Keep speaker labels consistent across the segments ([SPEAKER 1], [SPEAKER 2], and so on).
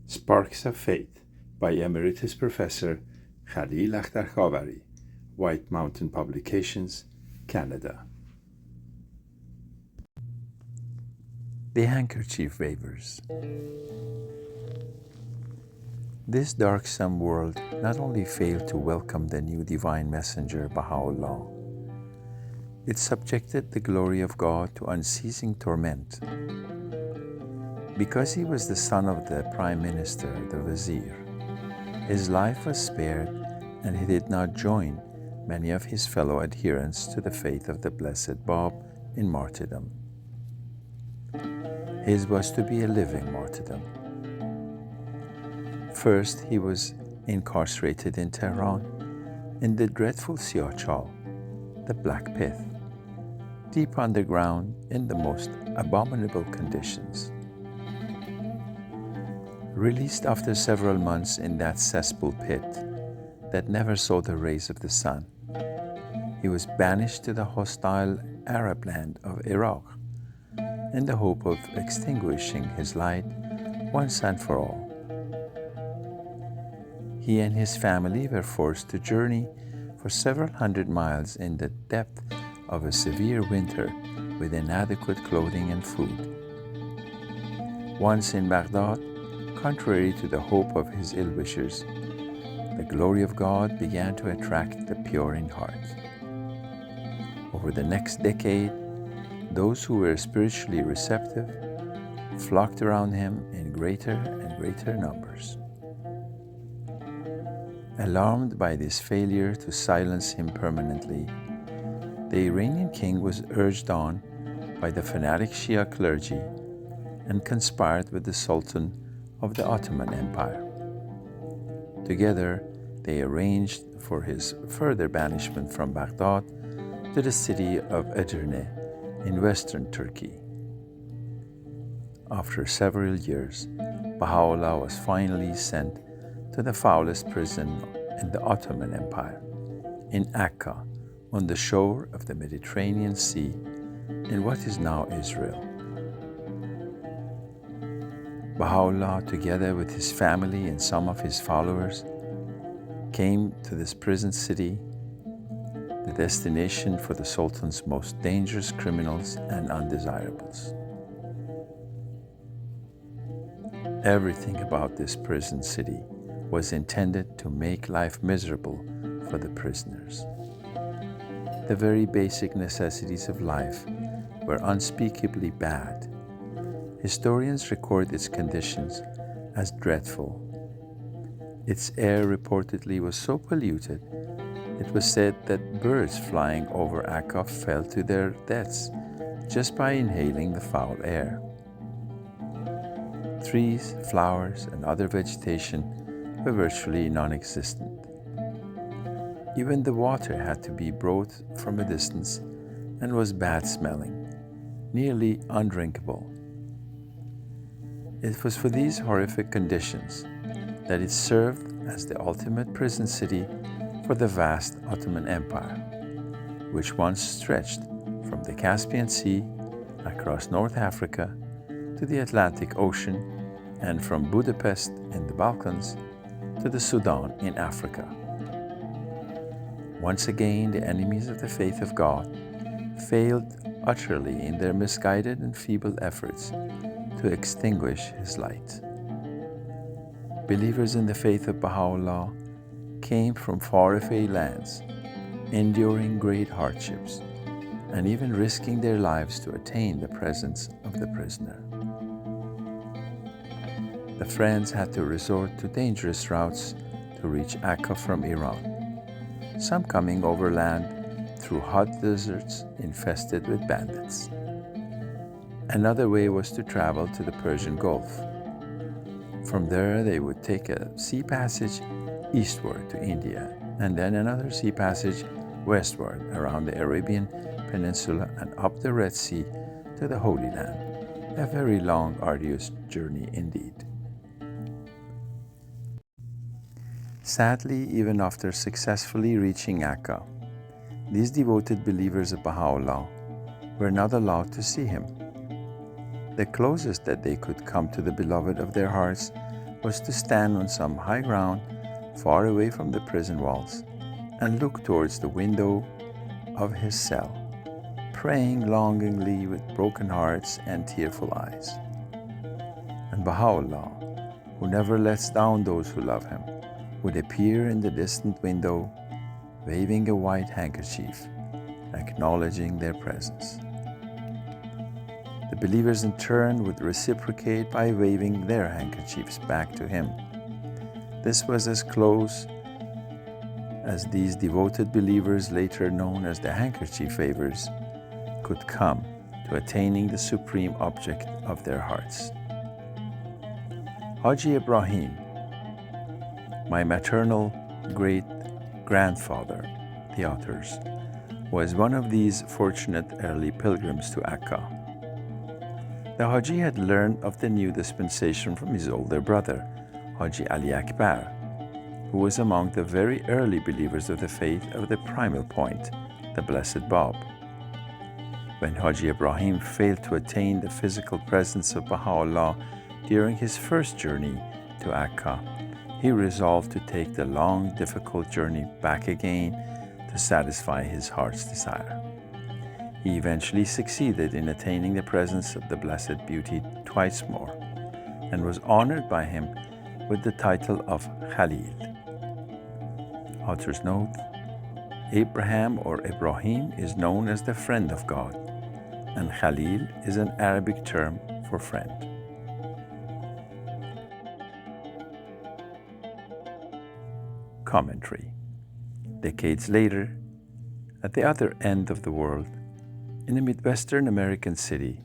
[SPEAKER 1] Sparks of Faith by Emeritus Professor Khalil Akhtar Khavari, White Mountain Publications, Canada. The Handkerchief Wavers. This darksome world not only failed to welcome the new divine messenger Baha'u'llah, it subjected the glory of God to unceasing torment. Because he was the son of the prime minister, the vizier, his life was spared, and he did not join many of his fellow adherents to the faith of the blessed Bab in martyrdom. His was to be a living martyrdom. First, he was incarcerated in Tehran, in the dreadful Siachal, the Black Pit, deep underground in the most abominable conditions. Released after several months in that cesspool pit that never saw the rays of the sun, he was banished to the hostile Arab land of Iraq in the hope of extinguishing his light once and for all. He and his family were forced to journey for several hundred miles in the depth of a severe winter with inadequate clothing and food. Once in Baghdad, contrary to the hope of his ill-wishers, the glory of God began to attract the pure in heart. Over the next decade, those who were spiritually receptive flocked around him in greater and greater numbers. Alarmed by this failure to silence him permanently, the Iranian king was urged on by the fanatic Shia clergy and conspired with the Sultan of the Ottoman Empire. Together, they arranged for his further banishment from Baghdad to the city of Edirne in western Turkey. After several years, Baha'u'llah was finally sent to the foulest prison in the Ottoman Empire, in Akka, on the shore of the Mediterranean Sea, in what is now Israel. Baha'u'llah, together with his family and some of his followers, came to this prison city, the destination for the Sultan's most dangerous criminals and undesirables. Everything about this prison city was intended to make life miserable for the prisoners. The very basic necessities of life were unspeakably bad. Historians record its conditions as dreadful. Its air reportedly was so polluted, it was said that birds flying over Akka fell to their deaths just by inhaling the foul air. Trees, flowers, and other vegetation were virtually non-existent. Even the water had to be brought from a distance and was bad-smelling, nearly undrinkable. It was for these horrific conditions that it served as the ultimate prison city for the vast Ottoman Empire, which once stretched from the Caspian Sea across North Africa to the Atlantic Ocean and from Budapest in the Balkans to the Sudan in Africa. Once again, the enemies of the faith of God failed utterly in their misguided and feeble efforts to extinguish his light. Believers in the faith of Baha'u'llah came from far-away lands, enduring great hardships, and even risking their lives to attain the presence of the prisoner. The friends had to resort to dangerous routes to reach Akka from Iran, some coming overland through hot deserts infested with bandits. Another way was to travel to the Persian Gulf. From there, they would take a sea passage eastward to India, and then another sea passage westward around the Arabian Peninsula and up the Red Sea to the Holy Land. A very long, arduous journey indeed. Sadly, even after successfully reaching Akka, these devoted believers of Baha'u'llah were not allowed to see him. The closest that they could come to the beloved of their hearts was to stand on some high ground far away from the prison walls and look towards the window of his cell, praying longingly with broken hearts and tearful eyes. And Baha'u'llah, who never lets down those who love him, would appear in the distant window, waving a white handkerchief, acknowledging their presence. The believers in turn would reciprocate by waving their handkerchiefs back to him. This was as close as these devoted believers, later known as the handkerchief wavers, could come to attaining the supreme object of their hearts. Haji Ibrahim, my maternal great-grandfather, the authors, was one of these fortunate early pilgrims to Akka. The Haji had learned of the new dispensation from his older brother, Haji Ali Akbar, who was among the very early believers of the faith of the primal point, the Blessed Bab. When Haji Ibrahim failed to attain the physical presence of Baha'u'llah during his first journey to Akka, he resolved to take the long, difficult journey back again to satisfy his heart's desire. He eventually succeeded in attaining the presence of the Blessed Beauty twice more, and was honored by him with the title of Khalil. Author's note: Abraham or Ibrahim is known as the friend of God, and Khalil is an Arabic term for friend. Commentary. Decades later, at the other end of the world, in a Midwestern American city,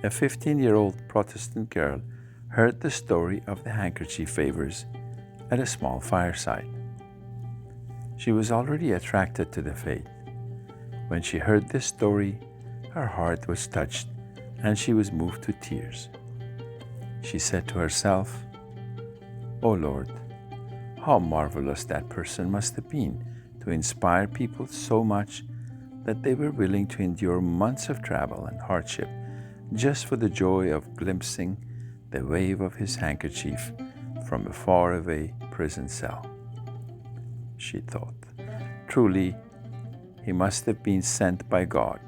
[SPEAKER 1] a 15-year-old Protestant girl heard the story of the handkerchief wavers at a small fireside. She was already attracted to the faith. When she heard this story, her heart was touched and she was moved to tears. She said to herself, "O Lord, how marvelous that person must have been to inspire people so much that they were willing to endure months of travel and hardship just for the joy of glimpsing the wave of his handkerchief from a faraway prison cell." She thought, "Truly, he must have been sent by God."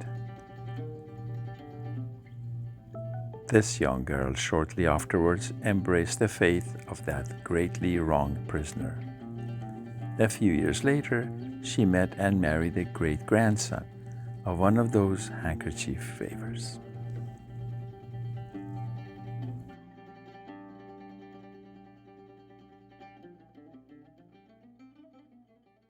[SPEAKER 1] This young girl shortly afterwards embraced the faith of that greatly wronged prisoner. A few years later, she met and married the great-grandson of one of those handkerchief wavers.